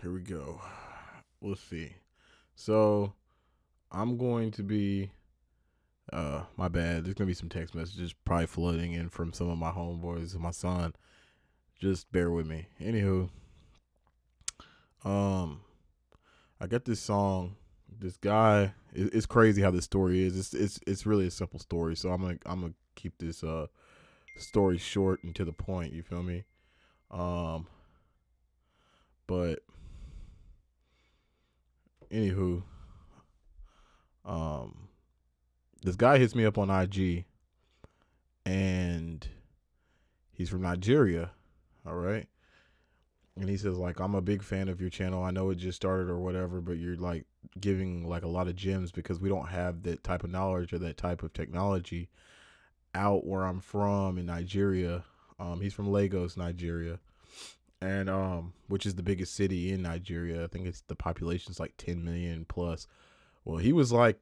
Here we go. Let's see. So I'm going to be my bad. There's gonna be some text messages probably flooding in from some of my homeboys and my son. Just bear with me. Anywho, um I got this song. This guy, it's crazy how this story is. It's really a simple story. So I'm gonna keep this story short and to the point, you feel me? Um but anywho, um this guy hits me up on IG, and he's from Nigeria, all right? And he says like, I'm a big fan of your channel. I know it just started or whatever, but you're like giving like a lot of gems because we don't have that type of knowledge or that type of technology out where I'm from in Nigeria. He's from Lagos, Nigeria, and which is the biggest city in Nigeria. I think it's the population's like 10 million plus. Well, he was like,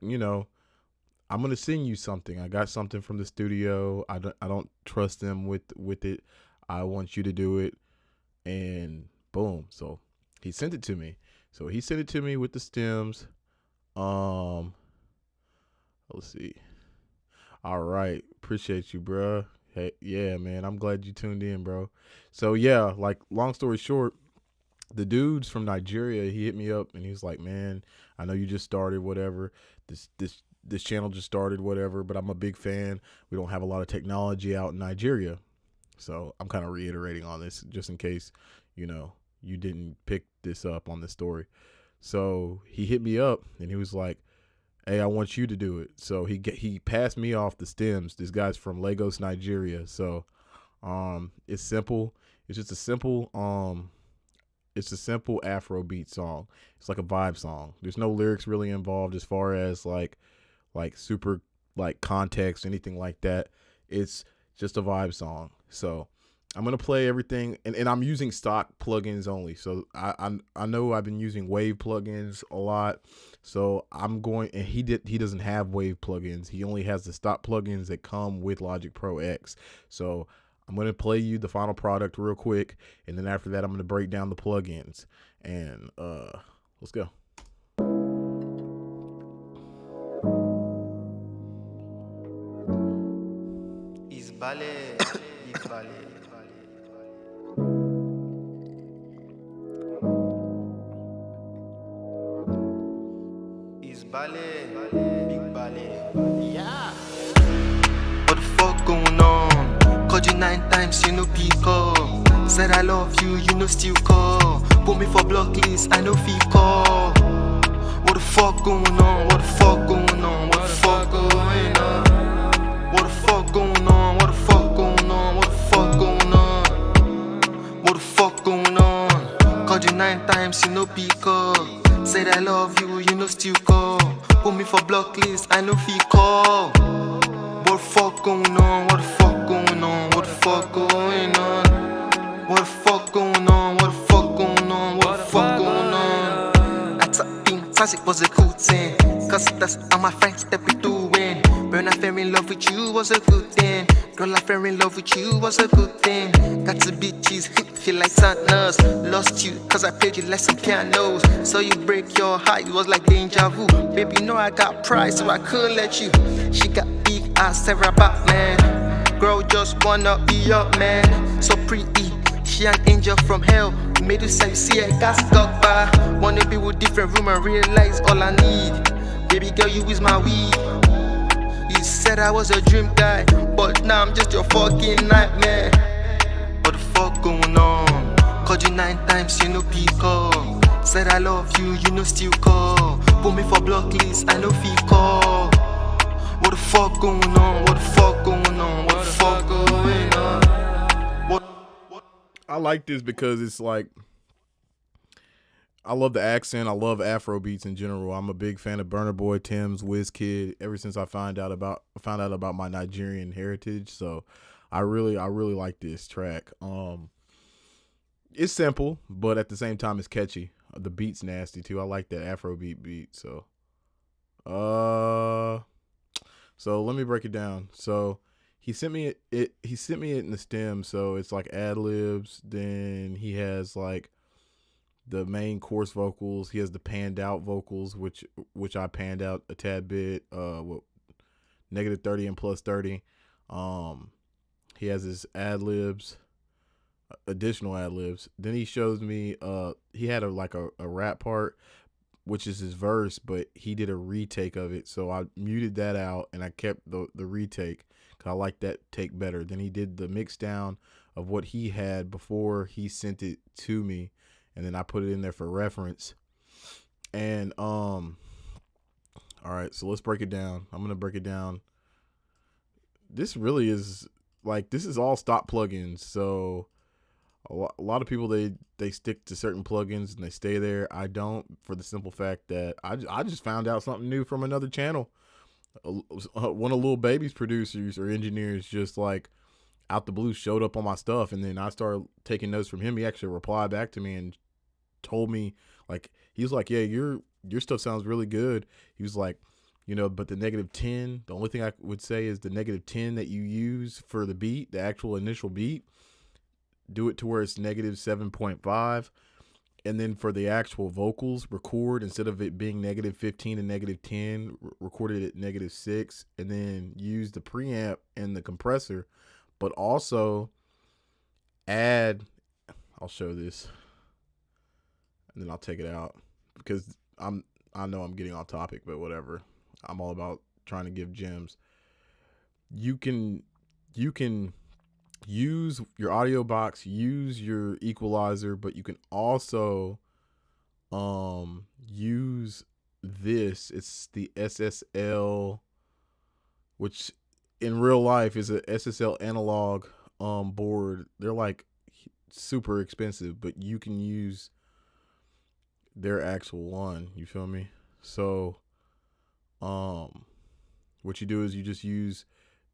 I'm gonna send you something. I got something from the studio. I don't trust them with it. I want you to do it, and boom. So he sent it to me. So he sent it to me with the stems. Um, let's see. All right, appreciate you, bro. Hey, yeah, man. I'm glad you tuned in, bro. So yeah, like long story short, the dude's from Nigeria. He hit me up and he was like, "Man, I know you just started, whatever. This channel just started, whatever. But I'm a big fan. We don't have a lot of technology out in Nigeria, so I'm kind of reiterating on this just in case, you didn't pick this up on the story." So he hit me up and he was like, "Hey, I want you to do it." So he passed me off the stems. This guy's from Lagos, Nigeria. So it's simple. It's just a simple it's a simple Afro beat song. It's like a vibe song. There's no lyrics really involved as far as like super like context, anything like that. It's just a vibe song. So I'm gonna play everything, and I'm using stock plugins only. So I know I've been using Wave plugins a lot. So I'm going, and he doesn't have Wave plugins. He only has the stock plugins that come with Logic Pro X. So I'm gonna play you the final product real quick, and then after that I'm gonna break down the plugins. And let's go. Is ballet, big ballet. Is ballet, big ballet. Yeah. What the fuck going on? Called you 9 times, you no pick up. Said I love you, you no still call. Put me for block list, I no feel call. What the fuck going on? What the fuck going on? What the fuck going on? What the fuck going on? What the fuck going on? What the fuck going on? What the fuck going on? Called you 9 times, you no pick up. Said I love you, you no still call. Put me for block list, I no feel call. What the fuck going on? What the fuck going on? What the fuck going on? What the fuck going on? What the fuck going on? What the fuck going on? That's a thing, since it was a good thing. Cause that's how my friends that be doing. When I fell in love with you was a good thing. Girl, I fell in love with you was a good thing. Got to be cheese, feel like sadness. Lost you cause I played you like some pianos. So you break your heart, it was like deja vu. Baby, you know I got pride, so I couldn't let you. She got big ass, Sarah Batman. Girl, just wanna be your man. So pretty, she an angel from hell. Made you say you see a gas got by. Wanna be with different room and realize all I need. Baby girl, you is my weed. You said I was a dream guy, but now I'm just your fucking nightmare. What the fuck going on? Called you 9 times, you no pick up. Said I love you, you no still call. Put me for block list, I no feel call. What the fuck going on? What the fuck going on? What the fuck going on? What? I like this because it's like, I love the accent. I love Afro beats in general. I'm a big fan of Burna Boy, Tim's, Wizkid. Ever since I found out about my Nigerian heritage, so I really like this track. It's simple, but at the same time, it's catchy. The beat's nasty too. I like that Afro beat. So, so let me break it down. So he sent me it. He sent me it in the stem. So it's like ad libs. Then he has like the main course vocals. He has the panned out vocals, which I panned out a tad bit. Negative 30 and plus 30. He has his ad libs, additional ad libs. Then he shows me he had a rap part, which is his verse, but he did a retake of it. So I muted that out and I kept the retake because I like that take better. Then he did the mix down of what he had before he sent it to me, and then I put it in there for reference. And all right, so let's break it down. I'm gonna break it down. This really is this is all stock plugins. So a lot of people they stick to certain plugins and they stay there. I don't, for the simple fact that I just found out something new from another channel. One of Lil Baby's producers or engineers just out the blue showed up on my stuff, and then I started taking notes from him. He actually replied back to me and told me, he was like, yeah, your stuff sounds really good. He was like, but the -10, the only thing I would say is the -10 that you use for the beat, the actual initial beat, do it to where it's -7.5. And then for the actual vocals, record, instead of it being -15 and -10, record it at -6, and then use the preamp and the compressor, but also add, I'll show this, and then I'll take it out because I know I'm getting off topic, but whatever. I'm all about trying to give gems. You can use your audio box, use your equalizer, but you can also use this. It's the SSL, which in real life is a SSL analog board. They're super expensive, but you can use their actual one. You feel me? So what you do is you just use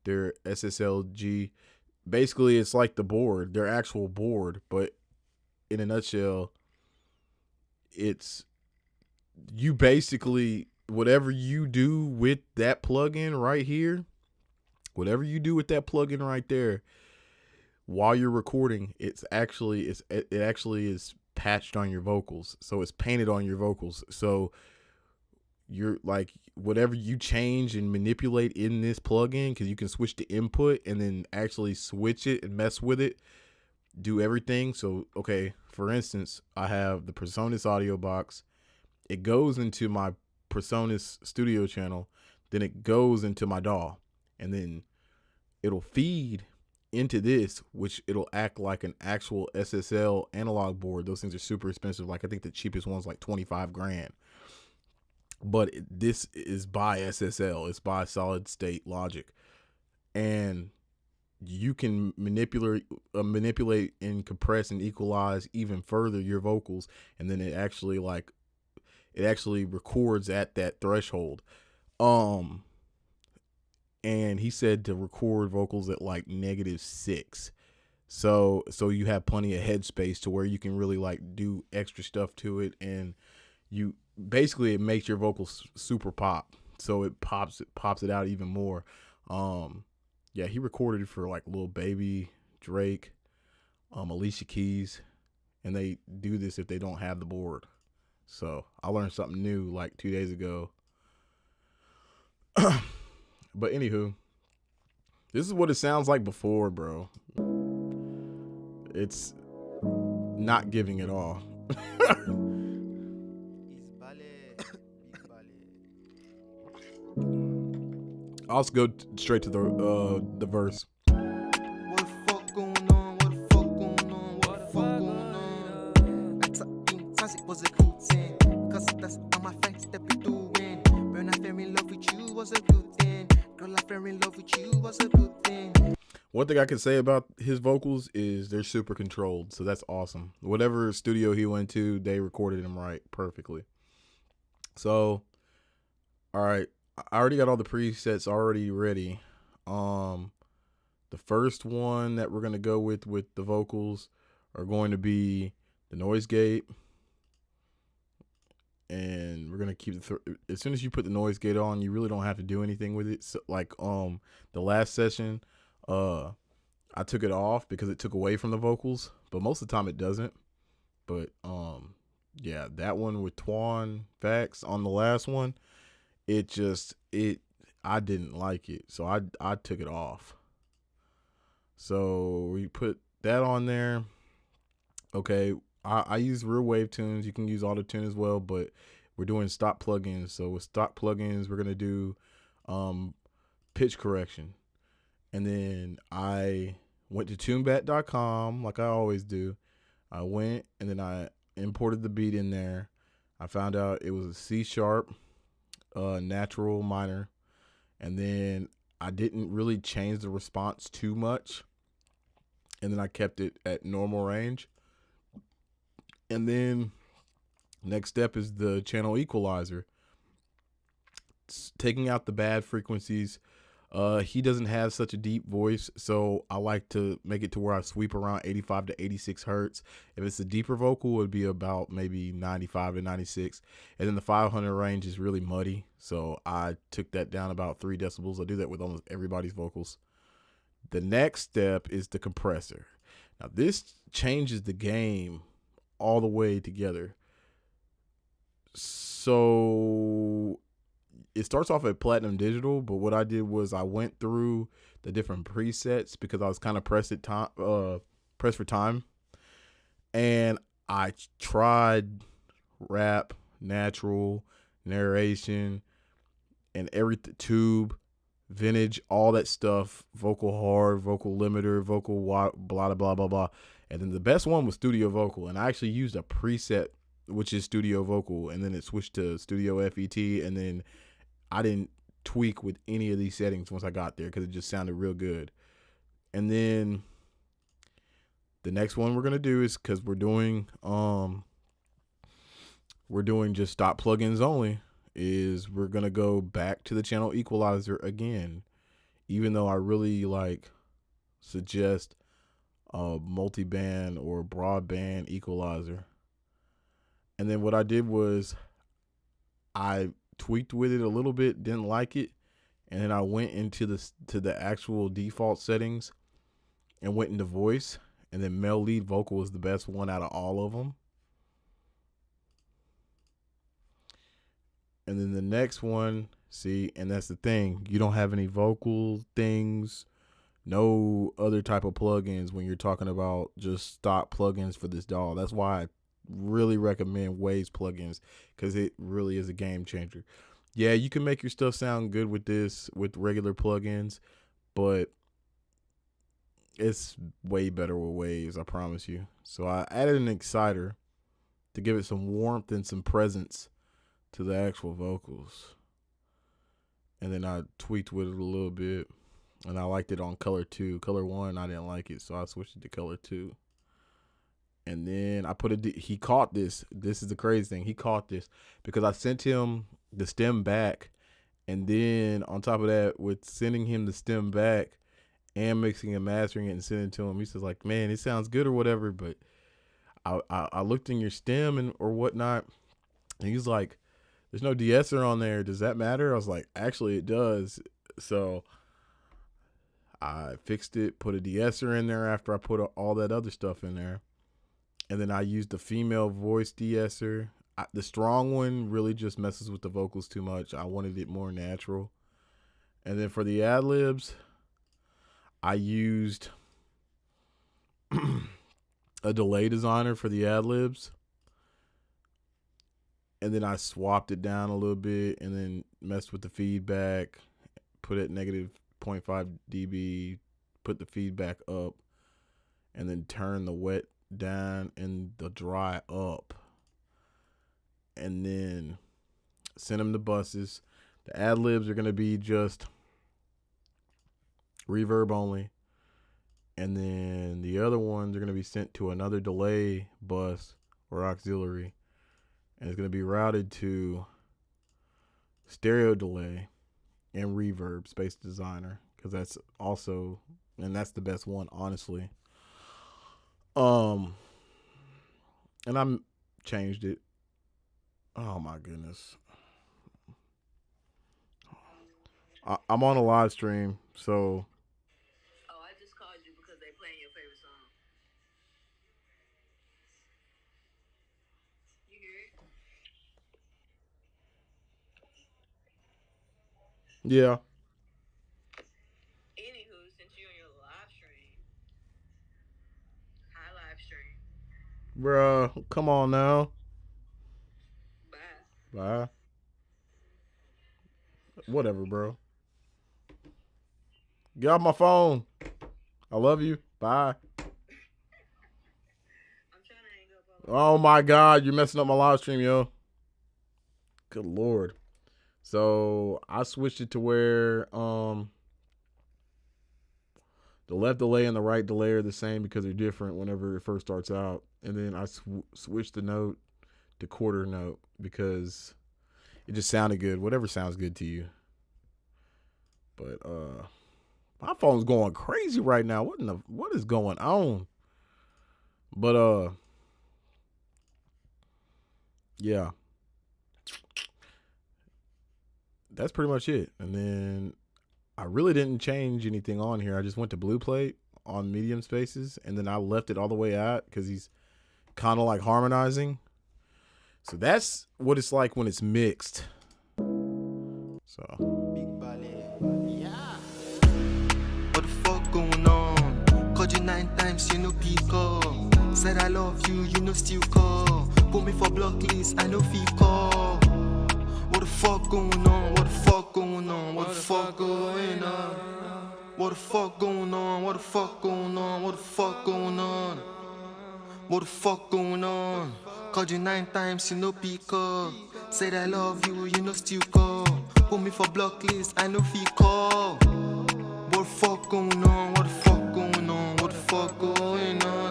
their SSLG. Basically, it's like the board, their actual board, but in a nutshell, it's you basically, whatever you do with that plugin right here, whatever you do with that plugin right there, while you're recording, it actually is patched on your vocals. So it's painted on your vocals. So you're whatever you change and manipulate in this plugin, because you can switch the input and then actually switch it and mess with it, do everything. So, okay, for instance, I have the PreSonus audio box. It goes into my PreSonus studio channel, then it goes into my DAW, and then it'll feed into this, which it'll act like an actual SSL analog board. Those things are super expensive. I think the cheapest one's $25,000. But this is by SSL. It's by solid state logic, and you can manipulate and compress and equalize even further your vocals, and then it actually records at that threshold. And he said to record vocals at -6, so you have plenty of headspace to where you can really do extra stuff to it, and basically it makes your vocals super pop, so it pops it out even more. Yeah, he recorded it for Lil Baby, Drake, Alicia Keys, and they do this if they don't have the board. So I learned something new 2 days ago. But anywho, this is what it sounds like before, bro. It's not giving at all. I'll just go straight to the verse. What the fuck going on? What the fuck going on? What the fuck going on? Accepting fancy was a good thing, cause that's how my friends that be doing. When I fell in love with you was a good thing. Girl, I fell in love with you was a good thing. One thing I can say about his vocals is they're super controlled, so that's awesome. Whatever studio he went to, they recorded him right perfectly. So, all right, I already got all the presets already ready. The first one that we're gonna go with the vocals are going to be the noise gate, and we're gonna keep as soon as you put the noise gate on, you really don't have to do anything with it. So, the last session, I took it off because it took away from the vocals, but most of the time it doesn't. But Yeah, that one with Twan Facts on the last one, it I didn't like it, so I took it off. So we put that on there. Okay, I use real wave tunes. You can use auto tune as well, but we're doing stock plugins. So with stock plugins, we're gonna do pitch correction, and then I went to tunebat.com like I always do. I went and then I imported the beat in there. I found out it was a C sharp natural minor, and then I didn't really change the response too much, and then I kept it at normal range. And then next step is the channel equalizer. It's taking out the bad frequencies. He doesn't have such a deep voice, so I like to make it to where I sweep around 85 to 86 hertz. If it's a deeper vocal, it would be about maybe 95 to 96. And then the 500 range is really muddy, so I took that down about 3 decibels. I do that with almost everybody's vocals. The next step is the compressor. Now, this changes the game all the way together. So it starts off at platinum digital, but what I did was I went through the different presets because I was kind of pressed for time, and I tried rap, natural, narration, and every tube, vintage, all that stuff, vocal hard, vocal limiter, vocal blah blah blah blah, and then the best one was studio vocal, and I actually used a preset which is studio vocal, and then it switched to studio FET, and then I didn't tweak with any of these settings once I got there because it just sounded real good. And then the next one we're gonna do is because we're doing just stop plugins only, is we're gonna go back to the channel equalizer again, even though I really suggest a multi-band or broadband equalizer. And then what I did was I tweaked with it a little bit, didn't like it, and then I went into the actual default settings and went into voice, and then male lead vocal was the best one out of all of them. And then the next one, see, and that's the thing, you don't have any vocal things, no other type of plugins when you're talking about just stock plugins for this DAW. That's why I really recommend Waves plugins, because it really is a game changer. Yeah, you can make your stuff sound good with this with regular plugins, but it's way better with Waves, I promise you. So I added an exciter to give it some warmth and some presence to the actual vocals, and then I tweaked with it a little bit, and I liked it on color 2. Color 1 I didn't like it, so I switched it to color 2. And then I put he caught this. This is the crazy thing. He caught this because I sent him the stem back. And then on top of that, with sending him the stem back and mixing and mastering it and sending it to him, he says like, man, it sounds good or whatever. But I looked in your stem or whatnot, and he's like, there's no de-esser on there. Does that matter? I was like, actually it does. So I fixed it, put a de-esser in there after I put all that other stuff in there. And then I used the female voice de-esser. The strong one really just messes with the vocals too much. I wanted it more natural. And then for the ad-libs, I used a delay designer for the ad-libs. And then I swapped it down a little bit and then messed with the feedback, put it negative 0.5 dB, put the feedback up, and then turn the wet down and the dry up, and then send them to buses. The ad libs are going to be just reverb only, and then the other ones are going to be sent to another delay bus or auxiliary, and it's going to be routed to stereo delay and reverb space designer, because that's also, and that's the best one, honestly. And I changed it. Oh my goodness. I'm on a live stream, so. Oh, I just called you because they playing your favorite song. You hear Yeah. Anywho, since you're on your live stream, hi live stream. Bruh, come on now. Bye. Bye. Whatever, bro. Get off my phone. I love you. Bye. I'm trying to hang up on Oh my God, you're messing up my live stream, yo. Good Lord. So I switched it to where the left delay and the right delay are the same because they're different whenever it first starts out. And then I switched the note to quarter note because it just sounded good. Whatever sounds good to you. But my phone's going crazy right now. What is going on? But yeah. That's pretty much it. And then I really didn't change anything on here. I just went to blue plate on medium spaces, and then I left it all the way out because he's kind of like harmonizing. So that's what it's like when it's mixed. So Big Ballet. Yeah. What the fuck going on? Called you 9 times, you know pick up. Said I love you, you know still call. Put me for block list, I know fee call. What the fuck going on? What the fuck going on? What the fuck going on? What the fuck going on? What the fuck going on? What the fuck going on? What the fuck going on? Called you 9 times, you know pick up. Said I love you, you know still call. Put me for block list, I know fee call. What the fuck going on? What the fuck going on? What the fuck going on?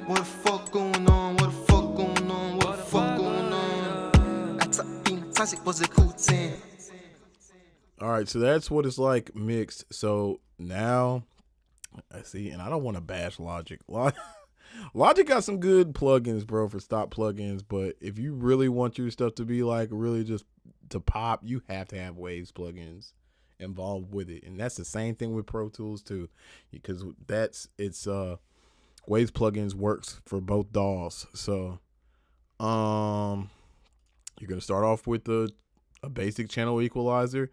What the fuck going on? What the fuck going on? What the fuck going on? I tapping, it was a cool thing. all right, so that's what it's like mixed. So now I see, and I don't want to bash Logic. Logic got some good plugins, bro, for stock plugins. But if you really want your stuff to be like really just to pop, you have to have Waves plugins involved with it, and that's the same thing with Pro Tools too, because Waves plugins works for both DAWs. So, you're gonna start off with a basic channel equalizer.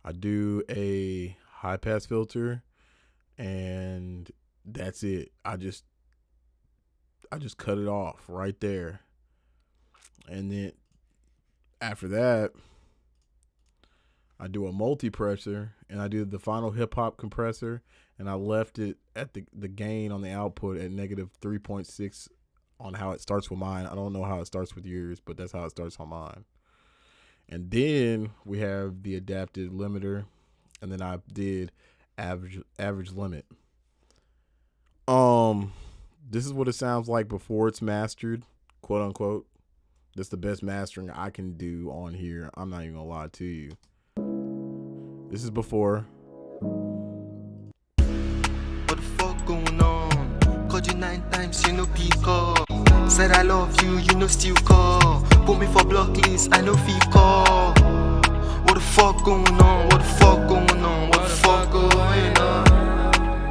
I do a high pass filter, and that's it. I just cut it off right there. And then after that, I do a multi-pressure, and I do the final hip-hop compressor, and I left it at the gain on the output at negative 3.6 on how it starts with mine. I don't know how it starts with yours, but that's how it starts on mine. And then we have the adapted limiter, and then I did average limit. This is what it sounds like before it's mastered, quote unquote. That's the best mastering I can do on here. I'm not even gonna lie to you. This is before. What the fuck going on? Called you 9 times, you know pick up. Said I love you, you know still call. Put me for block list, I know fee call. What the fuck going on? What the fuck going on? What the fuck going on?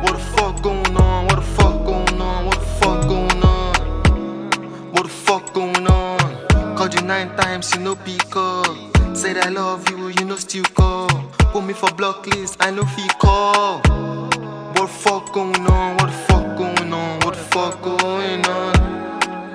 What the fuck going on? What the fuck going on? What the fuck going on? What the fuck going on? Called you 9 times, you know pick up. Said I love you, you know still call. Put me for block list, I know fee call. What the fuck going on? What the fuck going on? What the fuck going on?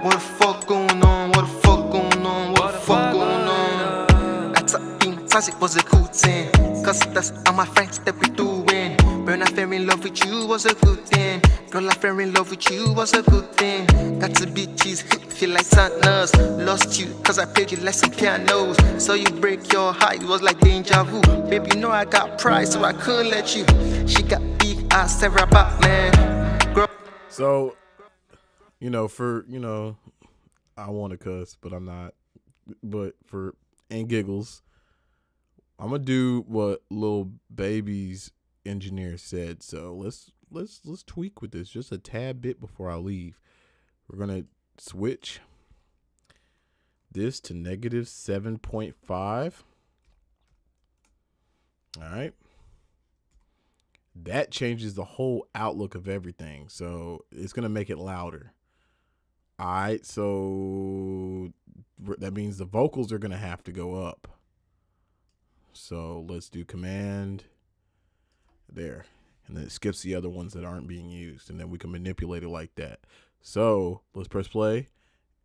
What the fuck going on? What the fuck going on? What the fuck going on? I tapping, it was a cool thing. Cause that's how my friends that we doing. When I fell in love with you was a good thing. Girl, I fell in love with you was a good thing. Got to bitches, feel like Santa's. Lost you, cause I played you like some pianos. So you break your heart, it was like deja vu. Baby, you know I got pride, so I couldn't let you. She got big ass, Sarah Batman. Girl. So, I want to cuss, but I'm not. But and giggles, I'm gonna do what Lil Baby's engineer said. So let's tweak with this just a tad bit before I leave. We're gonna switch this to negative 7.5. All right. That changes the whole outlook of everything. So it's going to make it louder. All right. So that means the vocals are going to have to go up. So let's do command there. And then it skips the other ones that aren't being used. And then we can manipulate it like that. So let's press play.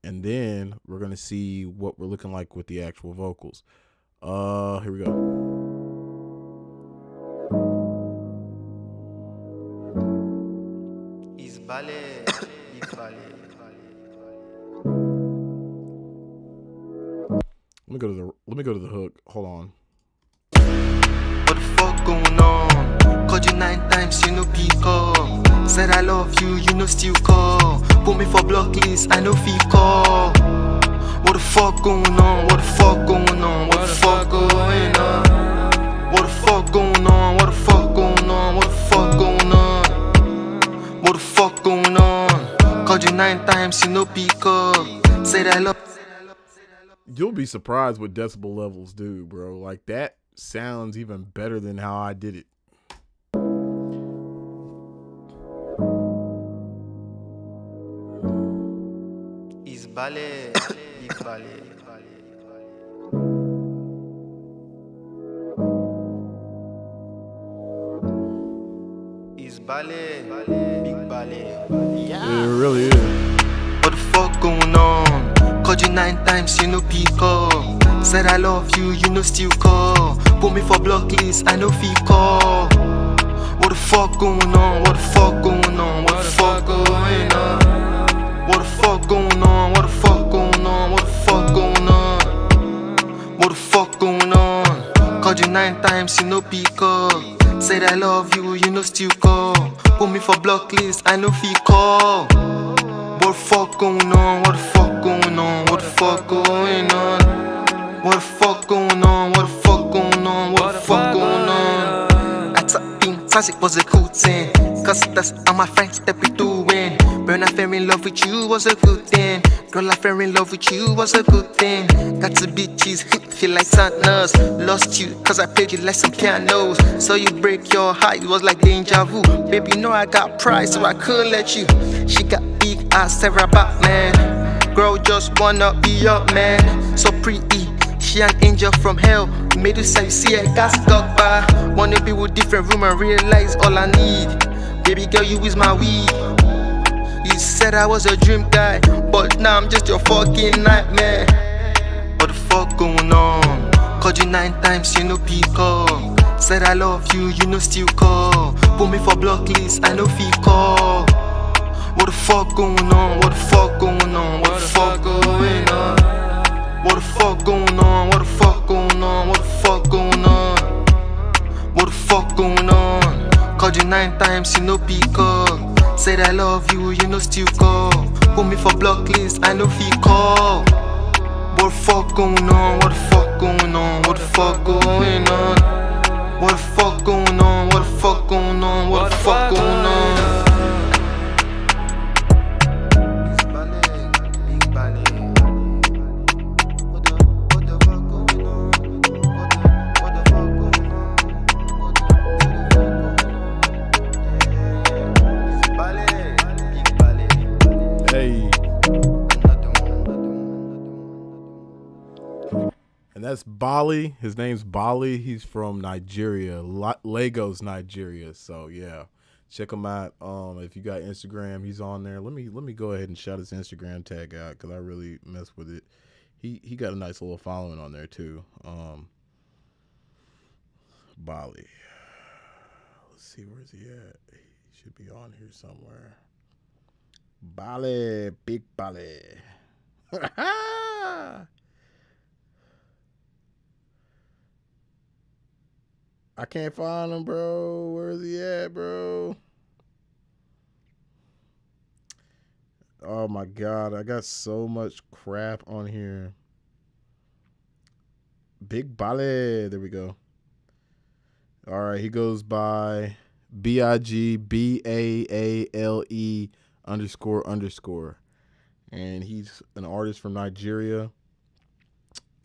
And then we're going to see what we're looking like with the actual vocals. Here we go. Is ballet, big ballet. Let me go to the hook. Hold on. What the fuck going on? Called you 9 times, you no pick up. Said I love you, you no still call. Put me for block list, I no fee call. What the fuck going on? What the fuck going on? What the fuck going on? What the fuck going on? What the fuck going on? What the fuck going on? What the fuck going on? Called you 9 times, you no pick up. Said I love. You'll be surprised what decibel levels do, bro. Like, that sounds even better than how I did it. Is ballet, big ballet. Is ballet, big ballet. It really is. What the fuck going on? Called you 9 times, you no pick up. Said I love you, you no still call. Put me for block list, I no fee call. What the fuck going on? What the fuck going on? What the fuck going on? What the fuck going on? What the fuck going on? What the fuck going on? What the fuck going on? Called you 9 times, you no pick up. Said I love you, you no still call. Put me for block list, I no fee call. What the fuck going on? What the fuck going on? What the fuck going on? What the fuck going on? What the fuck going on? What the fuck going on? I thought being toxic was a cool thing, cause that's how my friends that we doing. When I fell in love with you was a good thing. Girl, I fell in love with you was a good thing. Got to be cheese, feel like sadness. Lost you, cause I played you like some pianos. So you break your heart, it was like deja vu. Baby, you know I got pride, so I couldn't let you. She got big ass, Sarah Batman. Girl, just wanna be your man. So pretty, she an angel from hell. Made you say, see I got stuck by. Wanna be with different room and realize all I need. Baby girl, you is my weed. You said I was a dream guy, but now I'm just your fucking nightmare. What the fuck going on? Called you 9 times, you no pick up. Said I love you, you no still call. Put me for block list, I no fee call. What the fuck going on? What the fuck going on? What the fuck going on? What the fuck going on? What the fuck going on? What the fuck going on? What the fuck going on? Called you 9 times, you no pick up. Said I love you, you no still call. Put me for block list, I no fee call. What the fuck going on? What the fuck going on? What the fuck going on? What the fuck going on? What the fuck going on? What the fuck going on? And that's Bali. His name's Bali. He's from Nigeria, Lagos, Nigeria. So yeah, check him out. If you got Instagram, he's on there. Let me go ahead and shout his Instagram tag out because I really mess with it. He got a nice little following on there too. Bali. Let's see, where's he at? He should be on here somewhere. Bali, big Bali. I can't find him, bro. Where is he at, bro? Oh my God, I got so much crap on here. Big Bale. There we go. All right, he goes by BIGBAALE__. And he's an artist from Nigeria.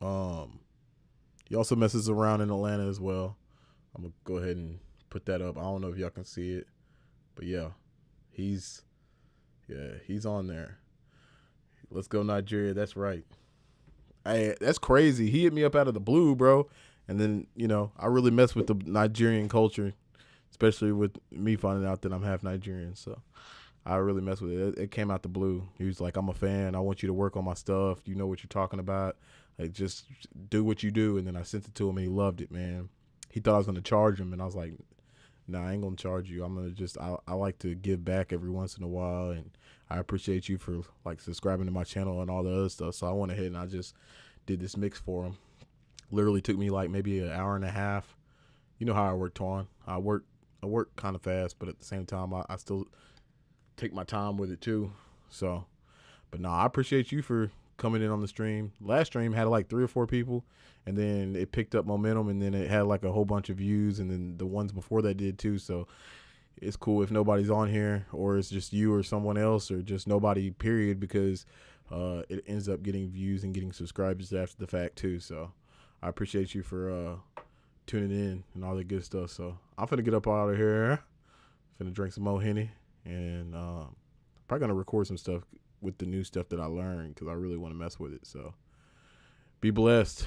He also messes around in Atlanta as well. I'm gonna go ahead and put that up. I don't know if y'all can see it, but yeah, he's on there. Let's go Nigeria. That's right. Hey, that's crazy. He hit me up out of the blue, bro. And then, you know, I really mess with the Nigerian culture, especially with me finding out that I'm half Nigerian. So I really mess with it. It came out the blue. He was like, I'm a fan. I want you to work on my stuff. You know what you're talking about. Like, just do what you do. And then I sent it to him, and he loved it, man. He thought I was going to charge him, and I was like, nah, I ain't going to charge you. I'm going to just, I like to give back every once in a while, and I appreciate you for, like, subscribing to my channel and all the other stuff. So I went ahead and I just did this mix for him. Literally took me, like, maybe an hour and a half. You know how I work, Twan. I work kind of fast, but at the same time, I still take my time with it too. So, but no, I appreciate you for coming in on the stream. Last stream had like 3 or 4 people, and then it picked up momentum, and then it had like a whole bunch of views, and then the ones before that did too. So it's cool if nobody's on here, or it's just you or someone else, or just nobody, period, because it ends up getting views and getting subscribers after the fact too. So I appreciate you for tuning in and all that good stuff. So I'm finna get up out of here, finna drink some more Henny, and probably gonna record some stuff with the new stuff that I learned, because I really want to mess with it. So be blessed.